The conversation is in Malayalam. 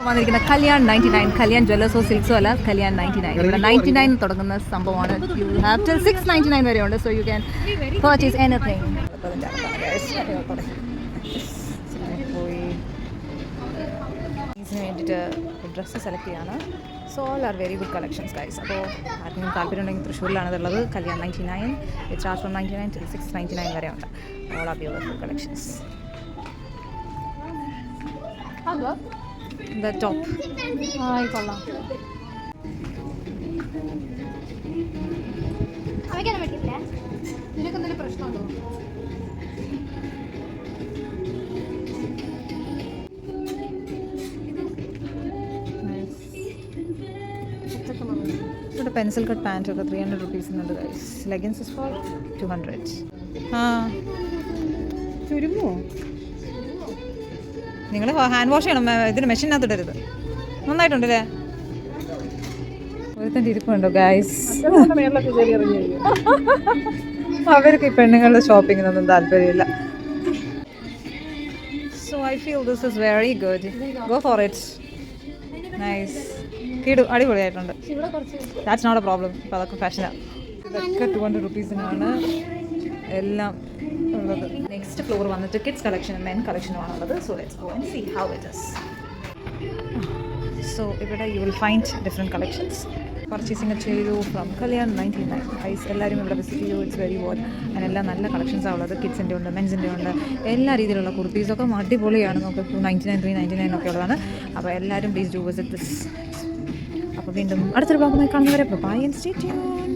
വന്നിരിക്കുന്ന കല്യാൺ 99, കല്യാൺ ജ്വല്ലേഴ്സോ സിൽക്സോ അല്ല, കല്യാൺ 99. ഇവിടെ 99 തുടങ്ങുന്ന സംഭവമാണ്. യു ഹാവ് ടിൽ 699 വരെ ഉണ്ട്. So you can purchase anything. പോയി ഇതിന് വേണ്ടിയിട്ട് ഡ്രസ്സ് സെലക്ട് ചെയ്യാണ്. So all are very good collections guys. അപ്പോൾ ആർക്കെങ്കിലും താല്പര്യം ഉണ്ടെങ്കിൽ തൃശ്ശൂരിലാണ് ഇതുള്ളത്. Kalyan 99, it starts from 99 till 699 വരെ ഉണ്ട്. All are beautiful collections. The top. കൊള്ളാം. നിനക്കെന്തെങ്കിലും പ്രശ്നമുണ്ടോ? ഇവിടെ പെൻസിൽ കട്ട് പാൻറ്റ് ഒക്കെ 300 റുപ്പീസിനുണ്ട് ഗൈസ്. Leggings is for 200. ചുരുങ്ങോ? നിങ്ങൾ ഹാൻഡ് വാഷ് ചെയ്യണം, ഇതിന് മെഷീനകത്ത് ഇടരുത്. നന്നായിട്ടുണ്ടല്ലേ? ഒരുത്തൻ്റെ ഇരിപ്പുണ്ടോ ഗൈസ്? അവർക്ക് ഈ പെണ്ണുങ്ങളുടെ ഷോപ്പിങ്ങിനൊന്നും താല്പര്യമില്ല. So I feel this is very good. Go for it. Nice. അടിപൊളിയായിട്ടുണ്ട്. That's not a problem. ഇപ്പോൾ അതൊക്കെ ഫാഷനാണ്. ഇതൊക്കെ 200 റുപ്പീസിനാണ് എല്ലാം ഉള്ളത്. നെക്സ്റ്റ് ഫ്ലോർ വന്നിട്ട് കിഡ്സ് കളക്ഷനും മെൻ കളക്ഷനുമാണുള്ളത്. So let's go and see how it is. So ഇവിടെ you will find different collections. Purchasing ചെയ്തു ഫ്രം കല്യാൺ 99. ഐസ് എല്ലാവരും ഇവിടെ വിസിറ്റ് ചെയ്തു. ഇറ്റ്സ് വെരി വോൾ. അതിനെല്ലാം നല്ല കളക്ഷൻസാണ് ഉള്ളത്. കിഡ്സിൻ്റെ ഉണ്ട്, മെൻസിൻ്റെ ഉണ്ട്, എല്ലാ രീതിയിലുള്ള കുർത്തീസൊക്കെ അടിപൊളിയാണ്. നമുക്ക് 299, 399 ഒക്കെ ഉള്ളതാണ്. അപ്പോൾ എല്ലാവരും പ്ലീസ് ഡു വിസിറ്റ് ദിസ്. അപ്പോൾ വീണ്ടും അടുത്തൊരു ഭാഗമായി കാണുന്നവരെ ബൈ ആൻഡ് സ്റ്റേ ട്യൂൺഡ്.